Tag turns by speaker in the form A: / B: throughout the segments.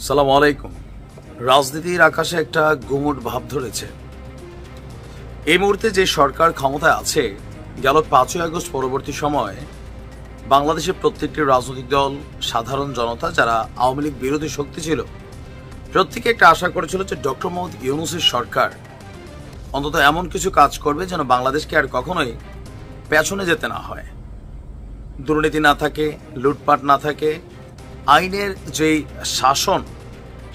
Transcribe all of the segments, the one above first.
A: সালাম আলাইকুম। রাজনীতির আকাশে একটা গুমুট ভাব ধরেছে। এই মুহূর্তে যে সরকার ক্ষমতায় আছে, গেল 5ই আগস্ট পরবর্তী সময়ে বাংলাদেশের প্রত্যেকটি রাজনৈতিক দল, সাধারণ জনতা যারা আওয়ামী লীগ বিরোধী শক্তি ছিল, প্রত্যেকে একটা আশা করেছিল যে ডক্টর মোহাম্মদ ইউনূসের সরকার অন্তত এমন কিছু কাজ করবে যেন বাংলাদেশকে আর কখনোই পেছনে যেতে না হয়, দুর্নীতি না থাকে, লুটপাট না থাকে, আইনের যেই শাসন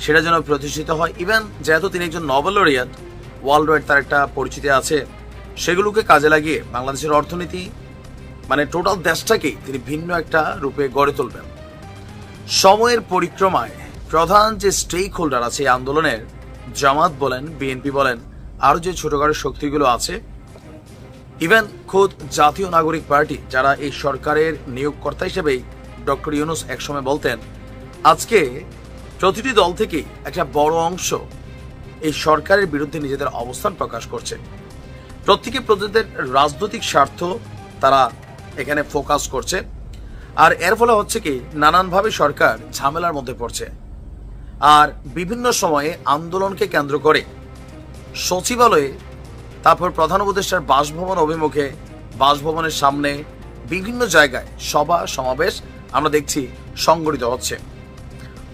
A: সেটা যেন প্রতিষ্ঠিত হয়। ইভেন যেহেতু তিনি একজন নোবেল লরিয়েট, ওয়ার্ল্ড ওয়াইড তার একটা পরিচিতি আছে, সেগুলোকে কাজে লাগিয়ে বাংলাদেশের অর্থনীতি মানে টোটাল দেশটাকেই তিনি ভিন্ন একটা রূপে গড়ে তুলবেন। সময়ের পরিক্রমায় প্রধান যে স্টেক হোল্ডার আছে এই আন্দোলনের, জামাত বলেন, বিএনপি বলেন, আরো যে ছোটখাটো শক্তিগুলো আছে, ইভেন খোদ জাতীয় নাগরিক পার্টি যারা এই সরকারের নিয়োগকর্তা হিসেবেই ডক্টর ইউনূস একসময় বলতেন, আজকে প্রতিটি দল থেকেই একটা বড় অংশ এই সরকারের বিরুদ্ধে নিজেদের অবস্থান প্রকাশ করছে। প্রত্যেকে প্রত্যেকের রাজনৈতিক স্বার্থ তারা এখানে ফোকাস করছে, আর এর ফলে হচ্ছে কি নানানভাবে সরকার ঝামেলার মধ্যে পড়ছে। আর বিভিন্ন সময়ে আন্দোলনকে কেন্দ্র করে সচিবালয়ে, তারপর প্রধান উপদেষ্টার বাসভবন অভিমুখে, বাসভবনের সামনে বিভিন্ন জায়গায় সভা সমাবেশ আমরা দেখছি সংগঠিত হচ্ছে।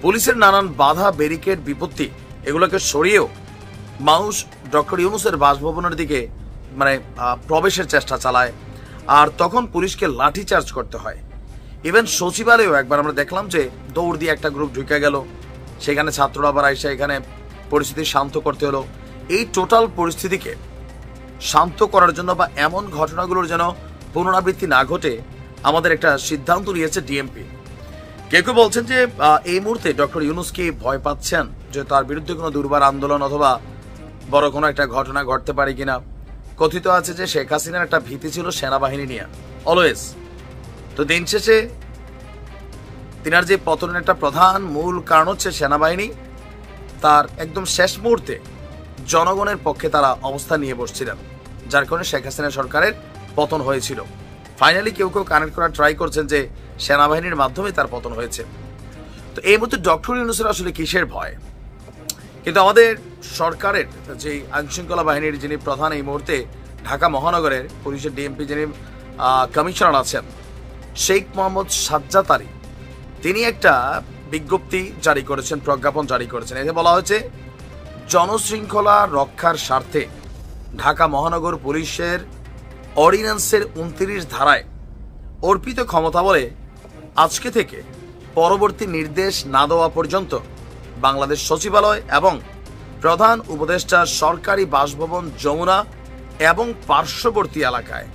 A: পুলিশের নানান বাধা, ব্যারিকেড, বিপত্তি এগুলোকে সরিয়েও মানুষ ডক্টর ইউনূসের বাসভবনের দিকে প্রবেশের চেষ্টা চালায়, আর তখন পুলিশকে লাঠিচার্জ করতে হয়। ইভেন সচিবালয়েও একবার আমরা দেখলাম যে দৌড় দিয়ে একটা গ্রুপ ঢুকে গেল, সেখানে ছাত্ররা আবার আইসা এখানে পরিস্থিতি শান্ত করতে হলো। এই টোটাল পরিস্থিতিকে শান্ত করার জন্য বা এমন ঘটনাগুলোর যেন পুনরাবৃত্তি না ঘটে আমাদের একটা সিদ্ধান্ত নিয়েছে ডিএমপি। কেউ কেউ বলছেন যে এই মুহূর্তে ডক্টর ইউনূসকে ভয় পাচ্ছেন যে তার বিরুদ্ধে কোনো দুর্বার আন্দোলন অথবা বড় কোনো একটা ঘটনা ঘটতে পারে কিনা। কথিত আছে যে শেখ হাসিনার একটা ভীতি ছিল সেনাবাহিনী নিয়ে অলওয়েজ। তো দিন শেষে তিনার যে পতনের একটা প্রধান মূল কারণ হচ্ছে সেনাবাহিনী তার একদম শেষ মুহূর্তে জনগণের পক্ষে তারা অবস্থা নিয়ে বসছিলেন, যার কারণে শেখ হাসিনা সরকারের পতন হয়েছিল। ফাইনালি কেউ কেউ কানেক্ট করার ট্রাই করছেন যে সেনাবাহিনীর মাধ্যমে তার পতন হয়েছে। তো এই মুহূর্তে ডক্টর ইউনূসের আসলে কিসের ভয়? কিন্তু আমাদের সরকারের যে আইনশৃঙ্খলা বাহিনীর যিনি প্রধান এই মুহূর্তে ঢাকা মহানগরের পুলিশের ডিএমপি যিনি কমিশনার আছেন, শেখ মোহাম্মদ সাজ্জাদ আলী, তিনি একটা বিজ্ঞপ্তি জারি করেছেন, প্রজ্ঞাপন জারি করেছেন। এতে বলা হয়েছে জনশৃঙ্খলা রক্ষার স্বার্থে ঢাকা মহানগর পুলিশের অর্ডিন্যান্সের 29 ধারায় অর্পিত ক্ষমতা বলে আজকে থেকে পরবর্তী নির্দেশ না দেওয়া পর্যন্ত বাংলাদেশ সচিবালয় এবং প্রধান উপদেষ্টার সরকারি বাসভবন যমুনা এবং পার্শ্ববর্তী এলাকায়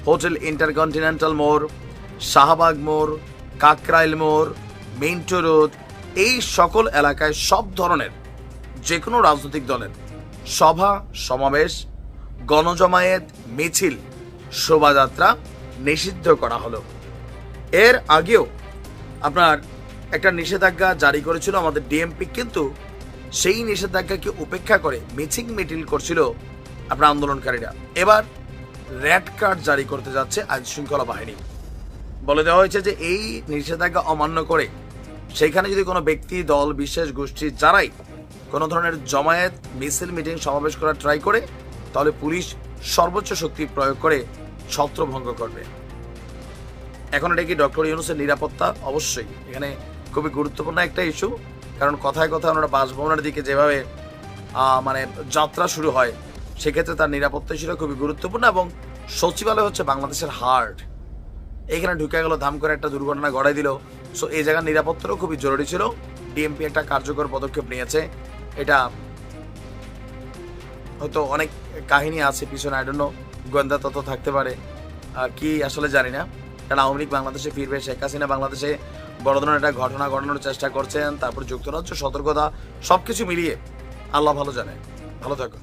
A: হোটেল ইন্টারকন্টিনেন্টাল মোড়, শাহবাগ মোড়, কাকরাইল মোড়, মিন্টো রোড, এই সকল এলাকায় সব ধরনের যে কোনো রাজনৈতিক দলের সভা সমাবেশ, গণজমায়েত, মিছিল, শোভাযাত্রা নিষিদ্ধ করা হলো। এর আগেও আপনার একটা নিষেধাজ্ঞা জারি করেছিল আমাদের ডিএমপি, কিন্তু সেই নিষেধাজ্ঞাকে উপেক্ষা করে মিছিল মিটিল করছিল আপনার আন্দোলনকারীরা। এবার রেড কার্ড জারি করতে যাচ্ছে আইন শৃঙ্খলা বাহিনী। বলে দেওয়া হয়েছে যে এই নিষেধাজ্ঞা অমান্য করে সেইখানে যদি কোনো ব্যক্তি, দল, বিশেষ গোষ্ঠী যারাই কোনো ধরনের জমায়েত, মিছিল, মিটিং, সমাবেশ করার ট্রাই করে, তাহলে পুলিশ সর্বোচ্চ শক্তি প্রয়োগ করে ছত্রভঙ্গ করবে। এখন এটা কি ডক্টর ইউনূসের নিরাপত্তা? অবশ্যই এখানে খুবই গুরুত্বপূর্ণ একটা ইস্যু, কারণ কথায় কথায় ওনারা বাসভবনের দিকে যেভাবে যাত্রা শুরু হয়, সেক্ষেত্রে তার নিরাপত্তা ইস্যুটা খুবই গুরুত্বপূর্ণ। এবং সচিবালয় হচ্ছে বাংলাদেশের হার্ট, এখানে ঢুকে গেল, ধাম করে একটা দুর্ঘটনা ঘটাই দিল। সো এই জায়গার নিরাপত্তারও খুবই জরুরি ছিল। ডিএমপি একটা কার্যকর পদক্ষেপ নিয়েছে। এটা হয়তো অনেক কাহিনী আছে পিছনে, আই ডোন্ট নো, গোয়েন্দা তত্ত্ব থাকতে পারে, কি আসলে জানি না। কারণ আওয়ামী লীগ বাংলাদেশে ফিরবে, শেখ হাসিনা বাংলাদেশে বড় ধরনের একটা ঘটনা ঘটানোর চেষ্টা করছেন, তারপর যুক্তরাজ্য সতর্কতা, সবকিছু মিলিয়ে আল্লাহ ভালো জানে। ভালো থাকুন।